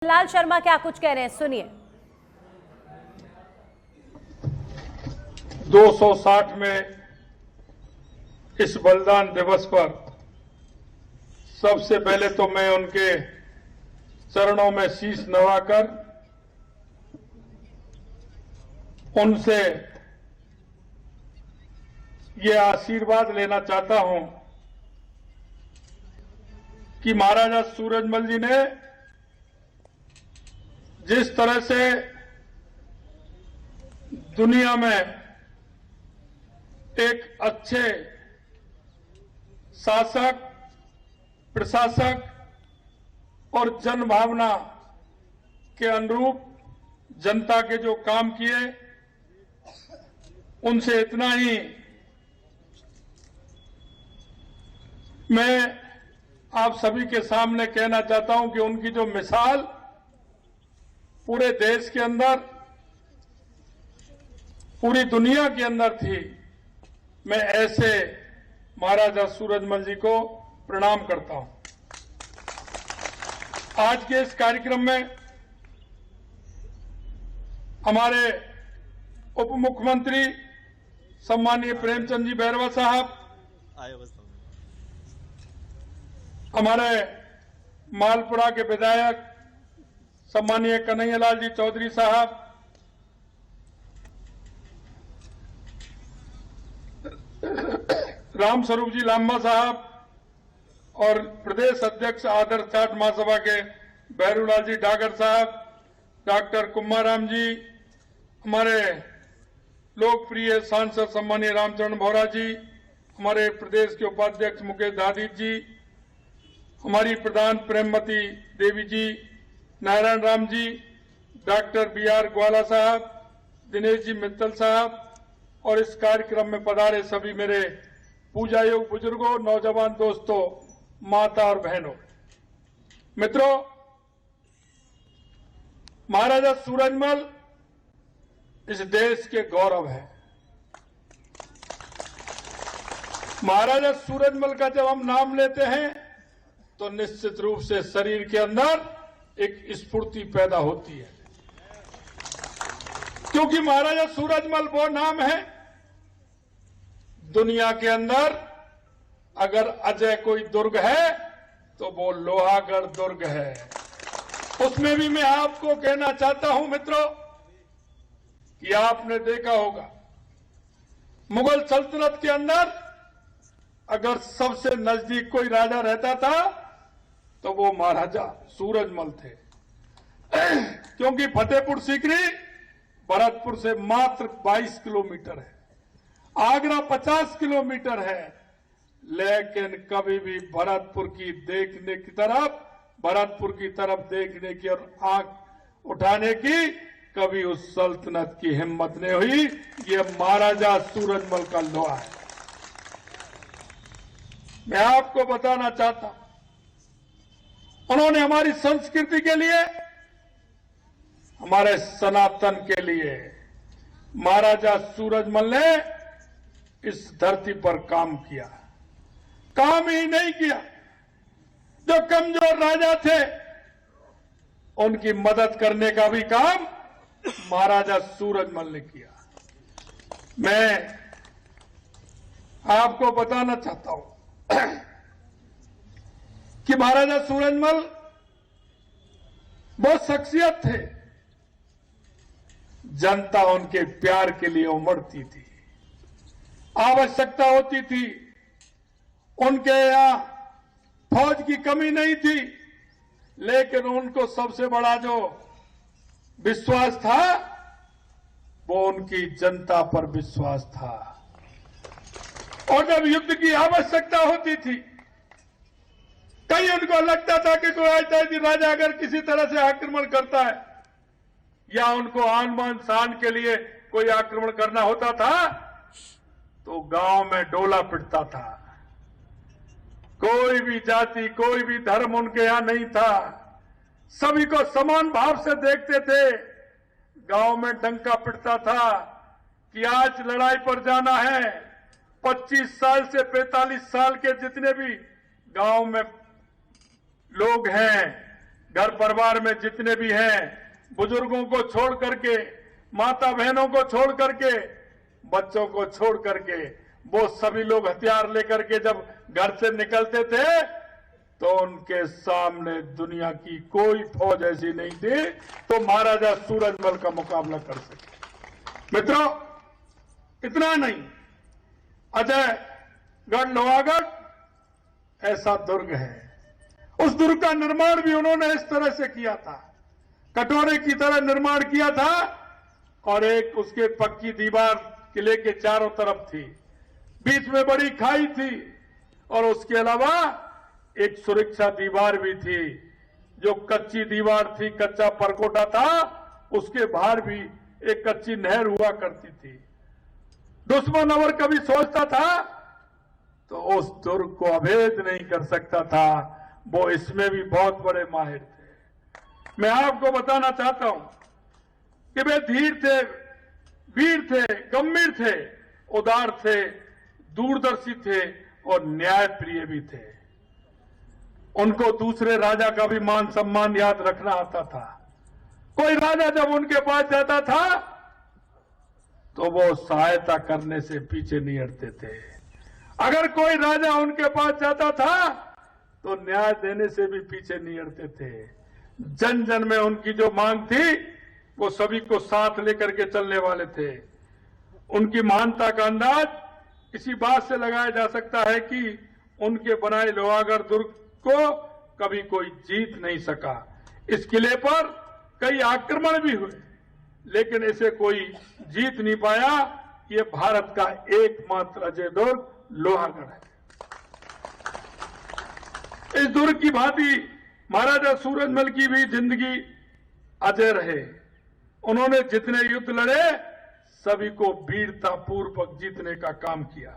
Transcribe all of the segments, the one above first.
लाल शर्मा क्या कुछ कह रहे हैं, सुनिए। 260 में इस बलिदान दिवस पर सबसे पहले तो मैं उनके चरणों में शीश नवाकर उनसे ये आशीर्वाद लेना चाहता हूं कि महाराजा सूरजमल जी ने जिस तरह से दुनिया में एक अच्छे शासक, प्रशासक और जनभावना के अनुरूप जनता के जो काम किए, उनसे इतना ही मैं आप सभी के सामने कहना चाहता हूं कि उनकी जो मिसाल पूरे देश के अंदर, पूरी दुनिया के अंदर थी। मैं ऐसे महाराजा सूरजमल जी को प्रणाम करता हूं। आज के इस कार्यक्रम में हमारे उप मुख्यमंत्री सम्मानीय प्रेमचंद जी बैरवा साहब, हमारे मालपुरा के विधायक सम्मानीय कन्हैयालाल जी चौधरी साहब, रामस्वरूप जी लांबा साहब और प्रदेश अध्यक्ष आदर्श जाट महासभा के भैरूलाल जी डागर साहब, डॉक्टर कुम्हाराम जी, हमारे लोकप्रिय सांसद सम्मानीय रामचरण बोहरा जी, हमारे प्रदेश के उपाध्यक्ष मुकेश दादित जी, हमारी प्रधान प्रेमवती देवी जी, नारायण राम जी, डॉक्टर BR ग्वाला साहब, दिनेश जी मित्तल साहब और इस कार्यक्रम में पधारे सभी मेरे पूजा योग बुजुर्गों, नौजवान दोस्तों, माता और बहनों, मित्रों, महाराजा सूरजमल इस देश के गौरव है। महाराजा सूरजमल का जब हम नाम लेते हैं तो निश्चित रूप से शरीर के अंदर एक स्फूर्ति पैदा होती है, क्योंकि महाराजा सूरजमल वो नाम है दुनिया के अंदर अगर अजय कोई दुर्ग है तो वो लोहागढ़ दुर्ग है। उसमें भी मैं आपको कहना चाहता हूं मित्रों कि आपने देखा होगा मुगल सल्तनत के अंदर अगर सबसे नजदीक कोई राजा रहता था तो वो महाराजा सूरजमल थे, क्योंकि फतेहपुर सीकरी भरतपुर से मात्र 22 किलोमीटर है, आगरा 50 किलोमीटर है, लेकिन कभी भी भरतपुर की तरफ देखने की और आंख उठाने की कभी उस सल्तनत की हिम्मत नहीं हुई। ये महाराजा सूरजमल का लोहा है। मैं आपको बताना चाहता हूं, उन्होंने हमारी संस्कृति के लिए, हमारे सनातन के लिए, महाराजा सूरजमल ने इस धरती पर काम किया। काम ही नहीं किया, जो कमजोर राजा थे उनकी मदद करने का भी काम महाराजा सूरजमल ने किया। मैं आपको बताना चाहता हूं कि महाराजा सूरजमल बहुत शख्सियत थे, जनता उनके प्यार के लिए उमड़ती थी, आवश्यकता होती थी, उनके यहां फौज की कमी नहीं थी, लेकिन उनको सबसे बड़ा जो विश्वास था वो उनकी जनता पर विश्वास था। और जब युद्ध की आवश्यकता होती थी, कहीं उनको लगता था कि कोई आजादी राजा अगर किसी तरह से आक्रमण करता है या उनको आन बान शान के लिए कोई आक्रमण करना होता था तो गांव में डोला पिटता था। कोई भी जाति, कोई भी धर्म उनके यहां नहीं था, सभी को समान भाव से देखते थे। गांव में डंका पिटता था कि आज लड़ाई पर जाना है। 25 साल से 45 साल के जितने भी गांव में लोग हैं, घर परिवार में जितने भी हैं, बुजुर्गों को छोड़ करके, माता बहनों को छोड़ करके, बच्चों को छोड़ करके, वो सभी लोग हथियार लेकर के जब घर से निकलते थे तो उनके सामने दुनिया की कोई फौज ऐसी नहीं थी तो महाराजा सूरजमल का मुकाबला कर सके। मित्रों, इतना नहीं, अजयगढ़ लोहागढ़ ऐसा दुर्ग है, उस दुर्ग का निर्माण भी उन्होंने इस तरह से किया था, कटोरे की तरह निर्माण किया था और एक उसके पक्की दीवार किले के चारों तरफ थी, बीच में बड़ी खाई थी और उसके अलावा एक सुरक्षा दीवार भी थी जो कच्ची दीवार थी, कच्चा परकोटा था, उसके बाहर भी एक कच्ची नहर हुआ करती थी। दुश्मन अगर कभी सोचता था तो उस दुर्ग को अभेद नहीं कर सकता था, वो इसमें भी बहुत बड़े माहिर थे। मैं आपको बताना चाहता हूं कि वे धीर थे, वीर थे, गंभीर थे, उदार थे, दूरदर्शी थे और न्यायप्रिय भी थे। उनको दूसरे राजा का भी मान सम्मान याद रखना आता था। कोई राजा जब उनके पास जाता था तो वो सहायता करने से पीछे नहीं हटते थे। अगर कोई राजा उनके पास जाता था तो न्याय देने से भी पीछे नहीं हटते थे। जन जन में उनकी जो मांग थी वो सभी को साथ लेकर के चलने वाले थे। उनकी महानता का अंदाज इसी बात से लगाया जा सकता है कि उनके बनाए लोहागढ़ दुर्ग को कभी कोई जीत नहीं सका। इस किले पर कई आक्रमण भी हुए लेकिन इसे कोई जीत नहीं पाया। ये भारत का एकमात्र अजय दुर्ग लोहागढ़ है। इस दुर्ग की भांति महाराजा सूरजमल की भी जिंदगी अजय रहे। उन्होंने जितने युद्ध लड़े सभी को वीरता पूर्वक जीतने का काम किया।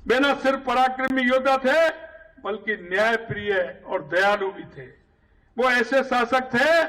वे न सिर्फ पराक्रमी योद्धा थे बल्कि न्यायप्रिय और दयालु भी थे। वो ऐसे शासक थे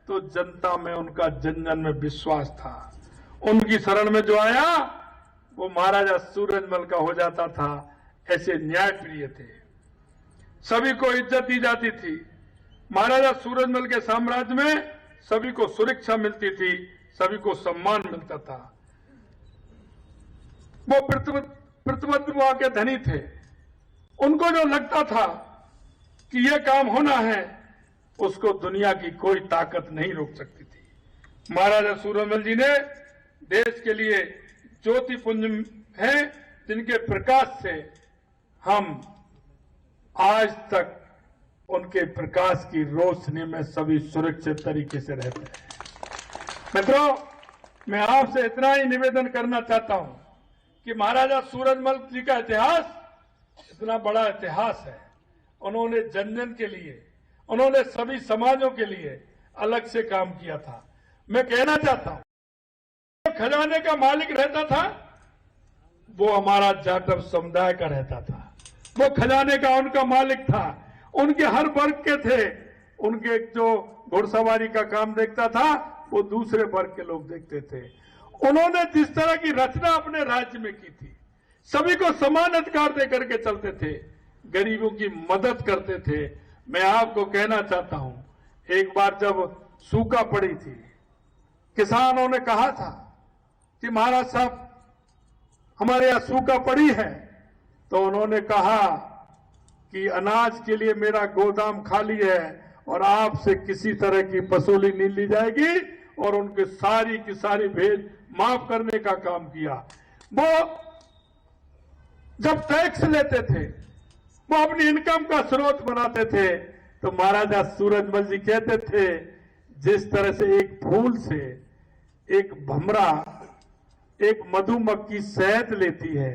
तो जनता में उनका जन जन में विश्वास था। उनकी शरण में जो आया वो महाराजा सूरजमल का हो जाता था। ऐसे न्यायप्रिय थे, सभी को इज्जत दी जाती थी। महाराजा सूरजमल के साम्राज्य में सभी को सुरक्षा मिलती थी, सभी को सम्मान मिलता था। वो प्रतिबद्धता के धनी थे। उनको जो लगता था कि यह काम होना है उसको दुनिया की कोई ताकत नहीं रोक सकती थी। महाराजा सूरजमल जी ने देश के लिए ज्योति पुंज हैं जिनके प्रकाश से हम आज तक उनके प्रकाश की रोशनी में सभी सुरक्षित तरीके से रहते हैं। मित्रों, मैं आपसे इतना ही निवेदन करना चाहता हूं कि महाराजा सूरजमल जी का इतिहास इतना बड़ा इतिहास है। उन्होंने जन जन के लिए, उन्होंने सभी समाजों के लिए अलग से काम किया था। मैं कहना चाहता हूं खजाने का मालिक रहता था वो हमारा जाटव समुदाय का रहता था। वो खजाने का उनका मालिक था। उनके हर वर्ग के थे। उनके जो घुड़सवारी का काम देखता था वो दूसरे वर्ग के लोग देखते थे। उन्होंने जिस तरह की रचना अपने राज्य में की थी, सभी को समान अधिकार देकर के चलते थे, गरीबों की मदद करते थे। मैं आपको कहना चाहता हूं, एक बार जब सूखा पड़ी थी, किसानों ने कहा था कि महाराज साहब हमारे यहां सूखा पड़ी है, तो उन्होंने कहा कि अनाज के लिए मेरा गोदाम खाली है और आपसे किसी तरह की वसूली नहीं ली जाएगी और उनके सारी की सारी भेद माफ करने का काम किया। वो जब टैक्स लेते थे वो अपनी इनकम का स्रोत बनाते थे तो महाराजा सूरजमल जी कहते थे जिस तरह से एक फूल से एक भमरा एक मधुमक्खी शहद लेती है,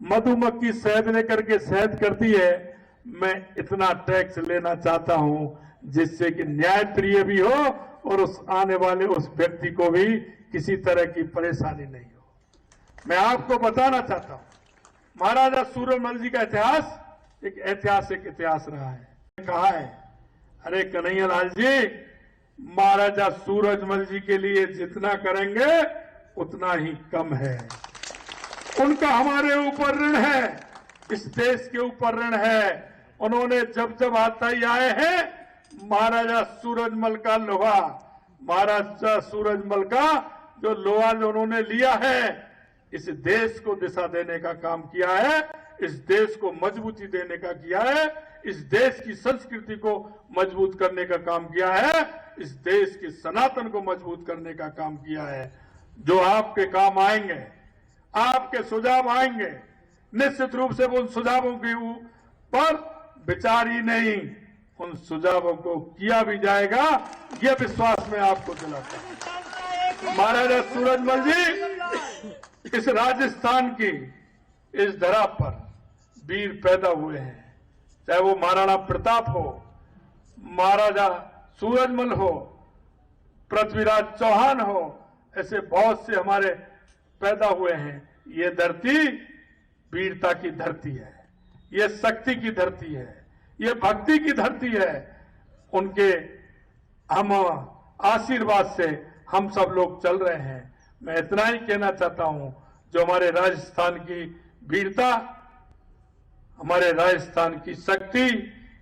मधुमक्खी शहद लेकर के शहद करती है, मैं इतना टैक्स लेना चाहता हूं जिससे कि न्याय प्रिय भी हो और उस आने वाले उस व्यक्ति को भी किसी तरह की परेशानी नहीं हो। मैं आपको बताना चाहता हूं महाराजा सूरजमल जी का इतिहास एक ऐतिहासिक इतिहास रहा है। कहा है, अरे कन्हैयालाल जी, महाराजा सूरजमल जी के लिए जितना करेंगे उतना ही कम है। उनका हमारे ऊपर ऋण है, इस देश के ऊपर ऋण है। उन्होंने जब जब आता ही आए हैं महाराजा सूरजमल का लोहा, महाराजा सूरजमल का जो लोहा उन्होंने लिया है, इस देश को दिशा देने का काम किया है, इस देश को मजबूती देने का किया है, इस देश की संस्कृति को मजबूत करने का काम किया है, इस देश के सनातन को मजबूत करने का काम किया है। जो आपके काम आएंगे, आपके सुझाव आएंगे, निश्चित रूप से उन सुझावों के ऊपर विचार ही नहीं, उन सुझावों को किया भी जाएगा, यह विश्वास मैं आपको दिलाता हूं। महाराजा सूरजमल जी इस राजस्थान की इस धरा पर वीर पैदा हुए हैं, चाहे वो महाराणा प्रताप हो, महाराजा सूरजमल हो, पृथ्वीराज चौहान हो, ऐसे बहुत से हमारे पैदा हुए हैं। ये धरती वीरता की धरती है, ये शक्ति की धरती है, ये भक्ति की धरती है। उनके हम आशीर्वाद से हम सब लोग चल रहे हैं। मैं इतना ही कहना चाहता हूं, जो हमारे राजस्थान की वीरता, हमारे राजस्थान की शक्ति,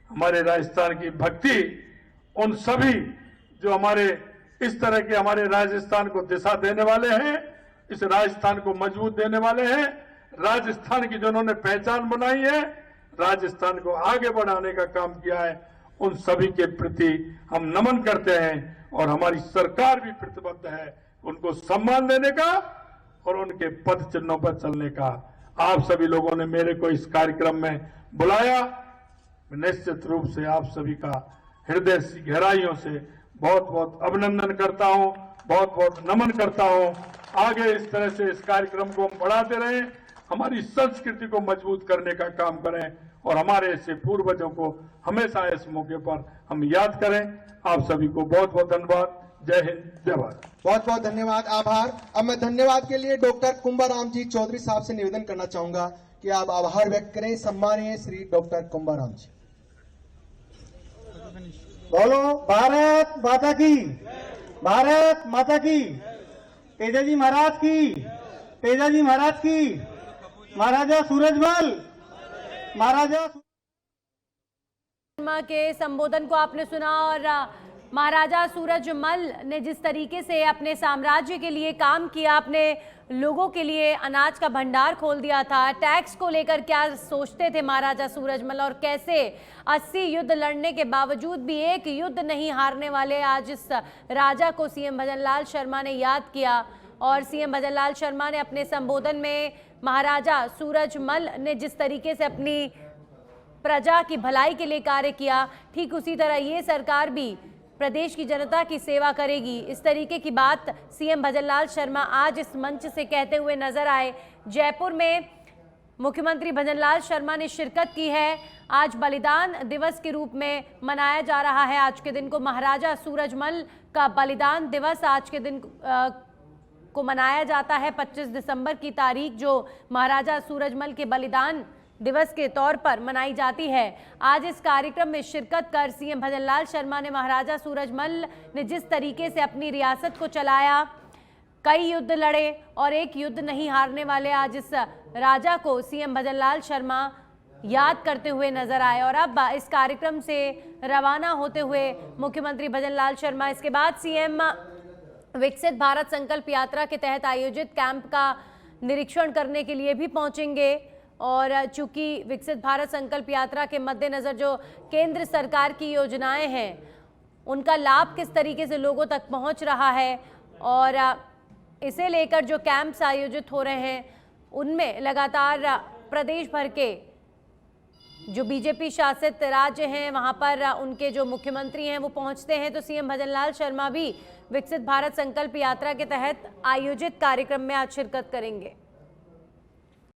हमारे राजस्थान की भक्ति, उन सभी जो हमारे इस तरह के हमारे राजस्थान को दिशा देने वाले हैं, इस राजस्थान को मजबूत देने वाले हैं, राजस्थान की जिन्होंने पहचान बनाई है, राजस्थान को आगे बढ़ाने का काम किया है, उन सभी के प्रति हम नमन करते हैं। और हमारी सरकार भी प्रतिबद्ध है उनको सम्मान देने का और उनके पद चिन्हों पर चलने का। आप सभी लोगों ने मेरे को इस कार्यक्रम में बुलाया, मैं निश्चित रूप से आप सभी का हृदय की गहराइयों से बहुत बहुत अभिनंदन करता हूं, बहुत बहुत नमन करता हूं। आगे इस तरह से इस कार्यक्रम को हम बढ़ाते रहें, हमारी संस्कृति को मजबूत करने का काम करें और हमारे ऐसे पूर्वजों को हमेशा इस मौके पर हम याद करें। आप सभी को बहुत बहुत धन्यवाद। जय हिंद, जय भारत। बहुत बहुत धन्यवाद, आभार। अब मैं धन्यवाद के लिए डॉक्टर कुंभाराम जी चौधरी साहब से निवेदन करना चाहूंगा कि आप आभार व्यक्त करें। सम्मानीय श्री डॉक्टर कुंभाराम जी। बोलो भारत माता की, भारत माता की, तेजाजी महाराज की, तेजाजी महाराज की, महाराजा सूरजमल, महाराजा के संबोधन को आपने सुना और महाराजा सूरजमल ने जिस तरीके से अपने साम्राज्य के लिए काम किया, अपने लोगों के लिए अनाज का भंडार खोल दिया था, टैक्स को लेकर क्या सोचते थे महाराजा सूरजमल और कैसे 80 युद्ध लड़ने के बावजूद भी एक युद्ध नहीं हारने वाले आज इस राजा को सीएम भजनलाल शर्मा ने याद किया। और सीएम भजनलाल शर्मा ने अपने संबोधन में महाराजा सूरजमल ने जिस तरीके से अपनी प्रजा की भलाई के लिए कार्य किया, ठीक उसी तरह ये सरकार भी प्रदेश की जनता की सेवा करेगी, इस तरीके की बात सीएम भजनलाल शर्मा आज इस मंच से कहते हुए नजर आए। जयपुर में मुख्यमंत्री भजनलाल शर्मा ने शिरकत की है। आज बलिदान दिवस के रूप में मनाया जा रहा है। आज के दिन को महाराजा सूरजमल का बलिदान दिवस आज के दिन को मनाया जाता है। 25 दिसंबर की तारीख जो महाराजा सूरजमल के बलिदान दिवस के तौर पर मनाई जाती है। आज इस कार्यक्रम में शिरकत कर सीएम भजनलाल शर्मा ने महाराजा सूरजमल ने जिस तरीके से अपनी रियासत को चलाया, कई युद्ध लड़े और एक युद्ध नहीं हारने वाले आज इस राजा को सीएम भजनलाल शर्मा याद करते हुए नजर आए। और अब इस कार्यक्रम से रवाना होते हुए मुख्यमंत्री भजनलाल शर्मा इसके बाद सीएम विकसित भारत संकल्प यात्रा के तहत आयोजित कैंप का निरीक्षण करने के लिए भी पहुंचेंगे। और चूंकि विकसित भारत संकल्प यात्रा के मद्देनजर जो केंद्र सरकार की योजनाएं हैं उनका लाभ किस तरीके से लोगों तक पहुंच रहा है और इसे लेकर जो कैंप्स आयोजित हो रहे हैं उनमें लगातार प्रदेश भर के जो बीजेपी शासित राज्य हैं वहां पर उनके जो मुख्यमंत्री हैं वो पहुंचते हैं। तो सीएम भजनलाल शर्मा भी विकसित भारत संकल्प यात्रा के तहत आयोजित कार्यक्रम में आज शिरकत करेंगे।